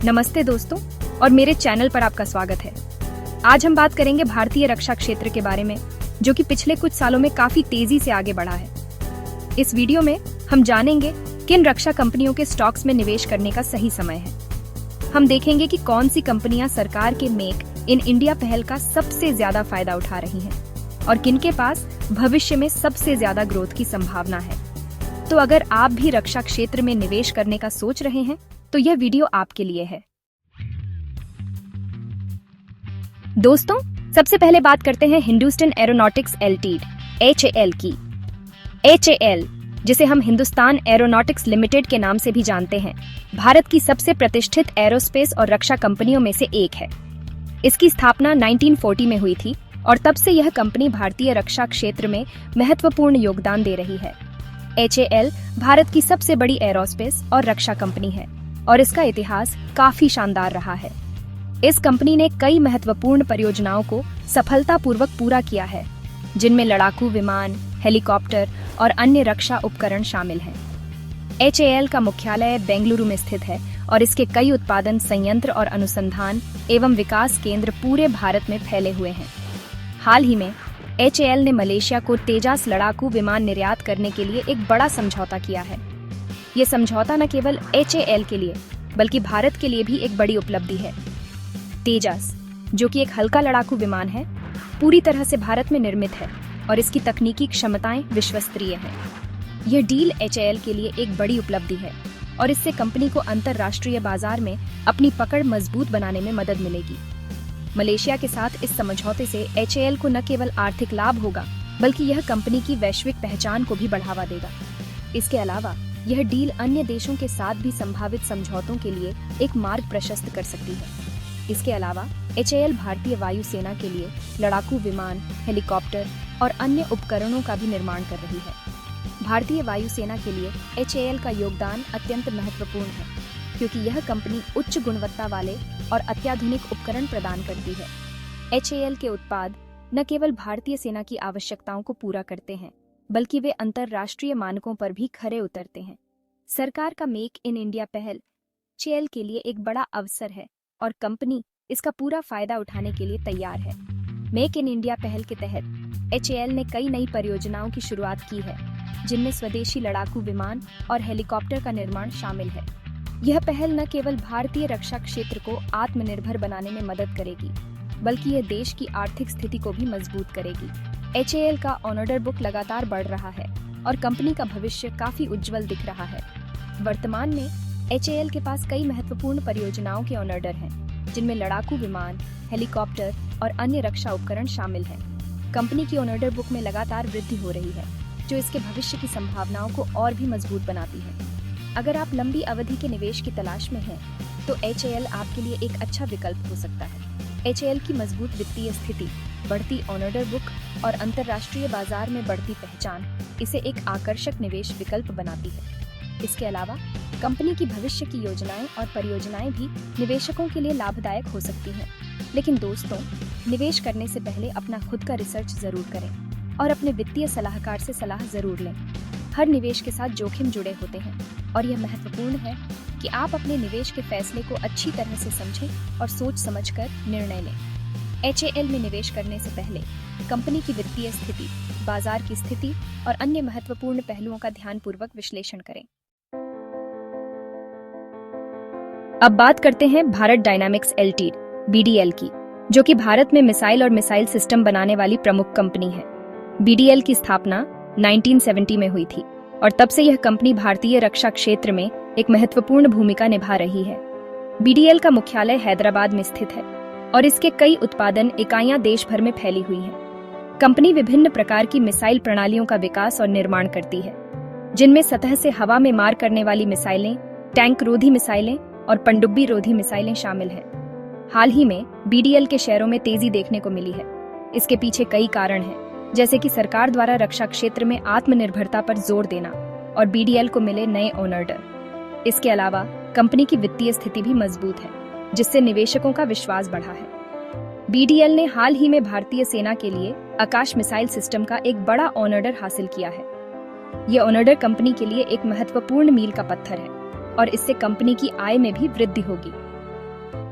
नमस्ते दोस्तों, और मेरे चैनल पर आपका स्वागत है। आज हम बात करेंगे भारतीय रक्षा क्षेत्र के बारे में, जो कि पिछले कुछ सालों में काफी तेजी से आगे बढ़ा है। इस वीडियो में हम जानेंगे किन रक्षा कंपनियों के स्टॉक्स में निवेश करने का सही समय है। हम देखेंगे कि कौन सी कंपनियां सरकार के मेक इन इंडिया पहल का सबसे ज्यादा फायदा उठा रही हैं और किनके पास भविष्य में सबसे ज्यादा ग्रोथ की संभावना है। तो अगर आप भी रक्षा क्षेत्र में निवेश करने का सोच रहे हैं तो यह वीडियो आपके लिए है। दोस्तों, सबसे पहले बात करते हैं हिंदुस्तान एरोनॉटिक्स लिमिटेड (HAL) की। HAL, जिसे हम हिंदुस्तान एरोनॉटिक्स लिमिटेड के नाम से भी जानते हैं, भारत की सबसे प्रतिष्ठित एरोस्पेस और रक्षा कंपनियों में से एक है। इसकी स्थापना 1940 में हुई थी और तब से यह कंपनी भारतीय रक्षा क्षेत्र में महत्वपूर्ण योगदान दे रही है। HAL भारत की सबसे बड़ी एरोस्पेस और रक्षा कंपनी है और इसका इतिहास काफी शानदार रहा है। इस कंपनी ने कई महत्वपूर्ण परियोजनाओं को सफलतापूर्वक पूरा किया है, जिनमें लड़ाकू विमान, हेलीकॉप्टर और अन्य रक्षा उपकरण शामिल हैं। HAL का मुख्यालय बेंगलुरु में स्थित है और इसके कई उत्पादन संयंत्र और अनुसंधान एवं विकास केंद्र पूरे भारत में फैले हुए हैं। हाल ही में HAL ने मलेशिया को तेजास लड़ाकू विमान निर्यात करने के लिए एक बड़ा समझौता किया है। ये समझौता न केवल HAL के लिए बल्कि भारत के लिए भी एक बड़ी उपलब्धि है। तेजास, जो कि एक हल्का लड़ाकू विमान है, पूरी तरह से भारत में निर्मित है और इसकी तकनीकी क्षमताएं विश्वस्तरीय हैं। यह डील HAL के लिए एक बड़ी उपलब्धि है और इससे कंपनी को अंतर्राष्ट्रीय बाजार में अपनी पकड़ मजबूत बनाने में मदद मिलेगी। मलेशिया के साथ इस समझौते से HAL को न केवल आर्थिक लाभ होगा बल्कि यह कंपनी की वैश्विक पहचान को भी बढ़ावा देगा। इसके अलावा यह डील अन्य देशों के साथ भी संभावित समझौतों के लिए एक मार्ग प्रशस्त कर सकती है। इसके अलावा HAL भारतीय वायुसेना के लिए लड़ाकू विमान, हेलीकॉप्टर और अन्य उपकरणों का भी निर्माण कर रही है। भारतीय वायुसेना के लिए HAL का योगदान अत्यंत महत्वपूर्ण है, क्योंकि यह कंपनी उच्च गुणवत्ता वाले और अत्याधुनिक उपकरण प्रदान करती है। HAL के उत्पाद न केवल भारतीय सेना की आवश्यकताओं को पूरा करते हैं, बल्कि वे अंतर्राष्ट्रीय मानकों पर भी खरे उतरते हैं। सरकार का मेक इन इंडिया पहल HAL के लिए एक बड़ा अवसर है और कंपनी इसका पूरा फायदा उठाने के लिए तैयार है। मेक इन इंडिया पहल के तहत HAL ने कई नई परियोजनाओं की शुरुआत की है, जिनमें स्वदेशी लड़ाकू विमान और हेलीकॉप्टर का निर्माण शामिल है। यह पहल न केवल भारतीय रक्षा क्षेत्र को आत्मनिर्भर बनाने में मदद करेगी, बल्कि यह देश की आर्थिक स्थिति को भी मजबूत करेगी। HAL का ऑर्डर बुक लगातार बढ़ रहा है और कंपनी का भविष्य काफी उज्जवल दिख रहा है। वर्तमान में HAL के पास कई महत्वपूर्ण परियोजनाओं के ऑर्डर हैं, जिनमें लड़ाकू विमान, हेलीकॉप्टर और अन्य रक्षा उपकरण शामिल हैं। कंपनी की ऑर्डर बुक में लगातार वृद्धि हो रही है, जो इसके भविष्य की संभावनाओं को और भी मजबूत बनाती है। अगर आप लंबी अवधि के निवेश की तलाश में हैं, तो HAL आपके लिए एक अच्छा विकल्प हो सकता है। HAL की मजबूत वित्तीय स्थिति, बढ़ती ऑर्डर बुक और अंतर्राष्ट्रीय बाजार में बढ़ती पहचान इसे एक आकर्षक निवेश विकल्प बनाती है। इसके अलावा कंपनी की भविष्य की योजनाएं और परियोजनाएं भी निवेशकों के लिए लाभदायक हो सकती हैं। लेकिन दोस्तों, निवेश करने से पहले अपना खुद का रिसर्च जरूर करें और अपने वित्तीय सलाहकार से सलाह जरूर लें। हर निवेश के साथ जोखिम जुड़े होते हैं और यह महत्वपूर्ण है कि आप अपने निवेश के फैसले को अच्छी तरह से समझें और सोच समझकर निर्णय लें। HAL में निवेश करने से पहले कंपनी की वित्तीय स्थिति, बाजार की स्थिति और अन्य महत्वपूर्ण पहलुओं का ध्यानपूर्वक विश्लेषण करें। अब बात करते हैं भारत डायनामिक्स लिमिटेड (BDL) की, जो कि भारत में मिसाइल और मिसाइल सिस्टम बनाने वाली प्रमुख कंपनी है। BDL की स्थापना 1970 में हुई थी और तब से यह कंपनी भारतीय रक्षा क्षेत्र में एक महत्वपूर्ण भूमिका निभा रही है। BDL का मुख्यालय हैदराबाद में स्थित है और इसके कई उत्पादन इकाइयां देश भर में फैली हुई हैं। कंपनी विभिन्न प्रकार की मिसाइल प्रणालियों का विकास और निर्माण करती है, जिनमें सतह से हवा में मार करने वाली मिसाइलें, टैंक रोधी मिसाइलें और पनडुब्बी रोधी मिसाइलें शामिल हैं। हाल ही में BDL के शेयरों में तेजी देखने को मिली है। इसके पीछे कई कारण हैं, जैसे कि सरकार द्वारा रक्षा क्षेत्र में आत्मनिर्भरता पर जोर देना और BDL को मिले नए ऑर्डर। इसके अलावा कंपनी की वित्तीय स्थिति भी मजबूत है, जिससे निवेशकों का विश्वास बढ़ा है। BDL ने हाल ही में भारतीय सेना के लिए आकाश मिसाइल सिस्टम का एक बड़ा ऑर्डर हासिल किया है। यह ऑर्डर कंपनी के लिए एक महत्वपूर्ण मील का पत्थर है और इससे कंपनी की आय में भी वृद्धि होगी।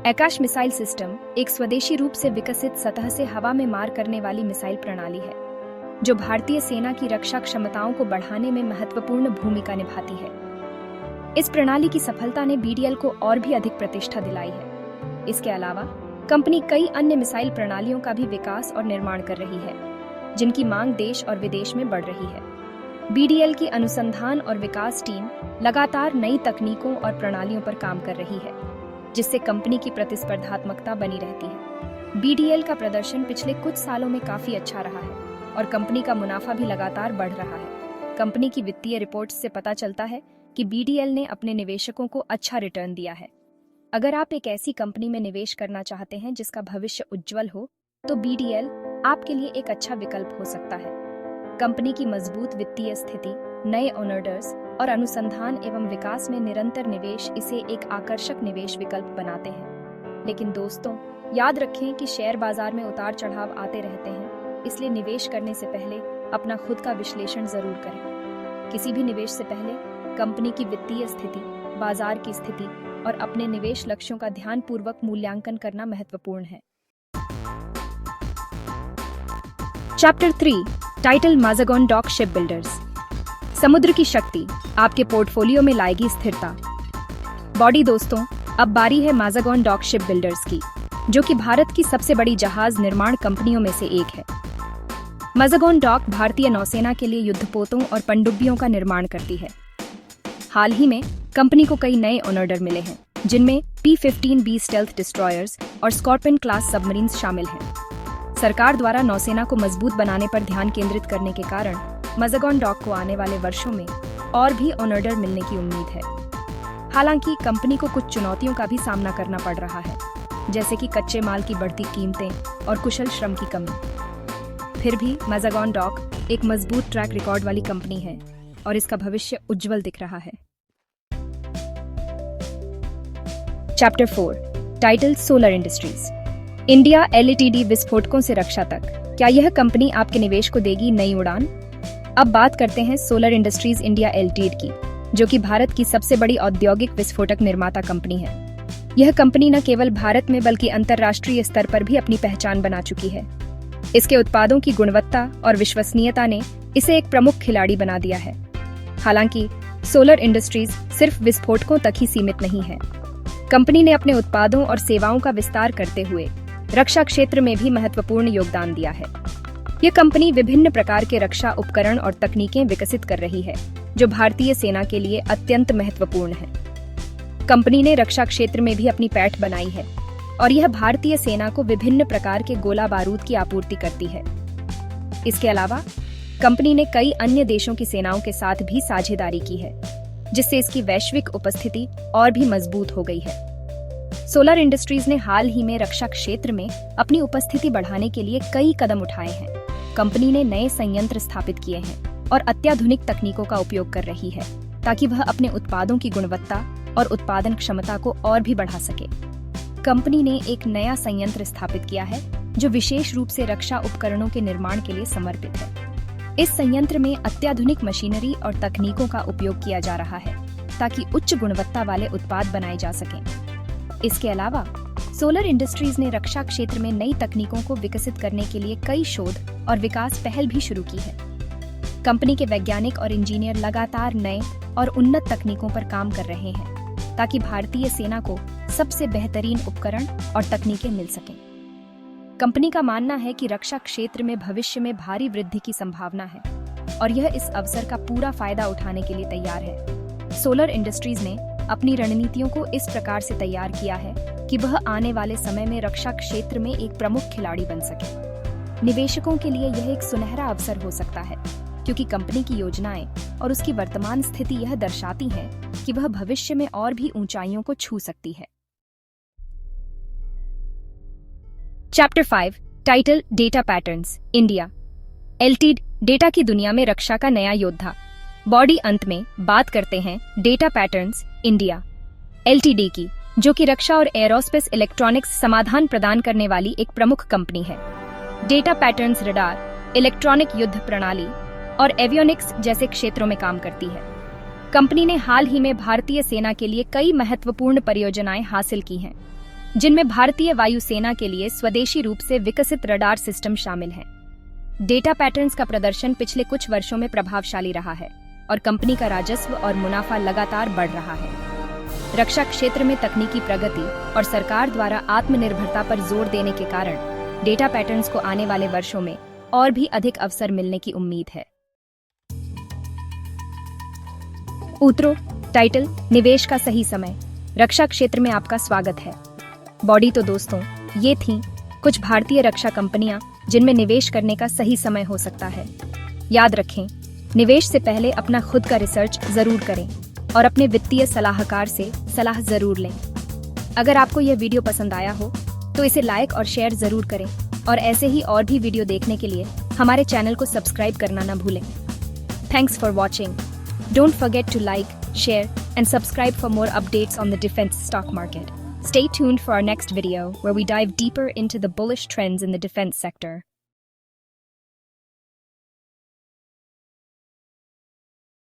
आकाश मिसाइल सिस्टम एक स्वदेशी रूप से विकसित सतह से हवा में मार करने वाली मिसाइल प्रणाली है जो भारतीय सेना की रक्षा क्षमताओं को बढ़ाने में महत्वपूर्ण भूमिका निभाती है। इस प्रणाली की सफलता ने बीडीएल को और भी अधिक प्रतिष्ठा दिलाई है। इसके अलावा कंपनी कई अन्य मिसाइल प्रणालियों का भी विकास और निर्माण कर रही है जिनकी मांग देश और विदेश में बढ़ रही है। बीडीएल की अनुसंधान और विकास टीम लगातार नई तकनीकों और प्रणालियों पर काम कर रही है जिससे कंपनी की प्रतिस्पर्धात्मकता बनी रहती है। बीडीएल का प्रदर्शन पिछले कुछ सालों में काफी अच्छा रहा है और कंपनी का मुनाफा भी लगातार बढ़ रहा है। कंपनी की वित्तीय रिपोर्ट्स से पता चलता है कि बीडीएल ने अपने निवेशकों को अच्छा रिटर्न दिया है। अगर आप एक ऐसी कंपनी में निवेश करना चाहते हैं जिसका भविष्य उज्जवल हो तो बीडीएल आपके लिए एक अच्छा विकल्प हो सकता है। कंपनी की मजबूत वित्तीय स्थिति, नए ओनर्स और अनुसंधान एवं विकास में निरंतर निवेश इसे एक आकर्षक निवेश विकल्प बनाते हैं। लेकिन दोस्तों, याद रखें कि शेयर बाजार में उतार चढ़ाव आते रहते हैं, इसलिए निवेश करने से पहले अपना खुद का विश्लेषण जरूर करें। किसी भी निवेश से पहले कंपनी की वित्तीय स्थिति, बाजार की स्थिति और अपने निवेश लक्ष्यों का ध्यानपूर्वक मूल्यांकन करना महत्वपूर्ण है। Chapter 3 title Mazagon Dock Ship Builders. समुद्र की शक्ति आपके पोर्टफोलियो में लाएगी स्थिरता। बॉडी दोस्तों, अब बारी है माज़ागॉन डॉक शिप बिल्डर्स की, जो कि भारत की सबसे बड़ी जहाज निर्माण कंपनियों में से एक है। माज़ागॉन डॉक भारतीय नौसेना के लिए युद्धपोतों और पनडुब्बियों का निर्माण करती है। हाल ही में कंपनी को कई नए ऑर्डर मिले हैं जिनमें P-15B स्टेल्थ डिस्ट्रॉयर्स और स्कॉर्पियन क्लास सबमरीन्स शामिल हैं। सरकार द्वारा नौसेना को मजबूत बनाने पर ध्यान केंद्रित करने के कारण माज़ागॉन डॉक को आने वाले वर्षों में और भी ऑर्डर मिलने की उम्मीद है। हालांकि कंपनी को कुछ चुनौतियों का भी सामना करना पड़ रहा है, जैसे कि कच्चे माल की बढ़ती कीमतें और कुशल श्रम की कमी। फिर भी माज़ागॉन डॉक एक मजबूत ट्रैक रिकॉर्ड वाली कंपनी है और इसका भविष्य उज्जवल दिख रहा है। Chapter 4 title solar industries. India LTD विस्फोटकों से रक्षा तक, क्या यह कंपनी आपके निवेश को देगी नई उड़ान? अब बात करते हैं सोलर इंडस्ट्रीज इंडिया एलटीडी की, जो कि भारत की सबसे बड़ी औद्योगिक विस्फोटक निर्माता कंपनी है। यह कंपनी न केवल भारत में बल्कि अंतर्राष्ट्रीय स्तर पर भी अपनी पहचान बना चुकी है। इसके उत्पादों की गुणवत्ता और विश्वसनीयता ने इसे एक प्रमुख खिलाड़ी बना दिया है। हालांकि सोलर इंडस्ट्रीज सिर्फ विस्फोटकों तक ही सीमित नहीं है। कंपनी ने अपने उत्पादों और सेवाओं का विस्तार करते हुए रक्षा क्षेत्र में भी महत्वपूर्ण योगदान दिया है। यह कंपनी विभिन्न प्रकार के रक्षा उपकरण और तकनीकें विकसित कर रही है जो भारतीय सेना के लिए अत्यंत महत्वपूर्ण है। कंपनी ने रक्षा क्षेत्र में भी अपनी पैठ बनाई है और यह भारतीय सेना को विभिन्न प्रकार के गोला बारूद की आपूर्ति करती है। इसके अलावा कंपनी ने कई अन्य देशों की सेनाओं के साथ भी साझेदारी की है, जिससे इसकी वैश्विक उपस्थिति और भी मजबूत हो गई है। सोलर इंडस्ट्रीज ने हाल ही में रक्षा क्षेत्र में अपनी उपस्थिति बढ़ाने के लिए कई कदम उठाए हैं। कंपनी ने नए संयंत्र स्थापित किए हैं और अत्याधुनिक तकनीकों का उपयोग कर रही है ताकि वह अपने उत्पादों की गुणवत्ता और उत्पादन क्षमता को और भी बढ़ा सके। कंपनी ने एक नया संयंत्र स्थापित किया है जो विशेष रूप से रक्षा उपकरणों के निर्माण के लिए समर्पित है। इस संयंत्र में अत्याधुनिक मशीनरी और तकनीकों का उपयोग किया जा रहा है ताकि उच्च गुणवत्ता वाले उत्पाद बनाए जा सकें। इसके अलावा सोलर इंडस्ट्रीज ने रक्षा क्षेत्र में नई तकनीकों को विकसित करने के लिए कई शोध और विकास पहल भी शुरू की है। कंपनी के वैज्ञानिक और इंजीनियर लगातार नए और उन्नत तकनीकों पर काम कर रहे हैं ताकि भारतीय सेना को सबसे बेहतरीन उपकरण और तकनीकें मिल सकें। कंपनी का मानना है कि रक्षा क्षेत्र में भविष्य में भारी वृद्धि की संभावना है और यह इस अवसर का पूरा फायदा उठाने के लिए तैयार है। सोलर इंडस्ट्रीज ने अपनी रणनीतियों को इस प्रकार से तैयार किया है कि वह आने वाले समय में रक्षा क्षेत्र में एक प्रमुख खिलाड़ी बन सके। निवेशकों के लिए यह एक सुनहरा अवसर हो सकता है क्योंकि कंपनी की योजनाएं और उसकी वर्तमान स्थिति यह दर्शाती हैं कि वह भविष्य में और भी ऊंचाइयों को छू सकती है। Chapter 5 title data patterns India LTD data की दुनिया में रक्षा का नया योद्धा। बॉडी अंत में बात करते हैं डेटा पैटर्न्स इंडिया एलटीडी की, जो कि रक्षा और एरोस्पेस इलेक्ट्रॉनिक्स समाधान प्रदान करने वाली एक प्रमुख कंपनी है। डेटा पैटर्न्स रडार, इलेक्ट्रॉनिक युद्ध प्रणाली और एवियोनिक्स जैसे क्षेत्रों में काम करती है। कंपनी ने हाल ही में भारतीय सेना के लिए कई महत्वपूर्ण परियोजनाएं हासिल की हैं। जिनमें भारतीय वायुसेना के लिए स्वदेशी रूप से विकसित रडार सिस्टम शामिल हैं। डेटा पैटर्न्स का प्रदर्शन पिछले कुछ वर्षों में प्रभावशाली रहा है और कंपनी का राजस्व और मुनाफा लगातार बढ़ रहा है। रक्षा क्षेत्र में तकनीकी प्रगति और सरकार द्वारा आत्मनिर्भरता पर जोर देने के कारण डेटा पैटर्न्स को आने वाले वर्षों में और भी अधिक अवसर मिलने की उम्मीद है। उत्तरों, टाइटल, निवेश का सही समय। रक्षा क्षेत्र में आपका स्वागत है। बॉडी तो दोस्तों, ये थीं कुछ भारतीय रक्षा कंपनियां जिनमें निवेश करने का सही समय हो सकता है। याद रखें, निवेश से पहले अपना खुद का रिसर्च जरूर करें और अपने वित्तीय सलाहकार से सलाह जरूर लें। अगर आपको यह वीडियो पसंद आया हो तो इसे लाइक और शेयर जरूर करें और ऐसे ही और भी वीडियो देखने के लिए हमारे चैनल को सब्सक्राइब करना ना भूलें। Thanks for watching. Don't forget to like, share, and subscribe for more updates on the defense stock market. Stay tuned for our next video where we dive deeper into the bullish trends in the defense sector.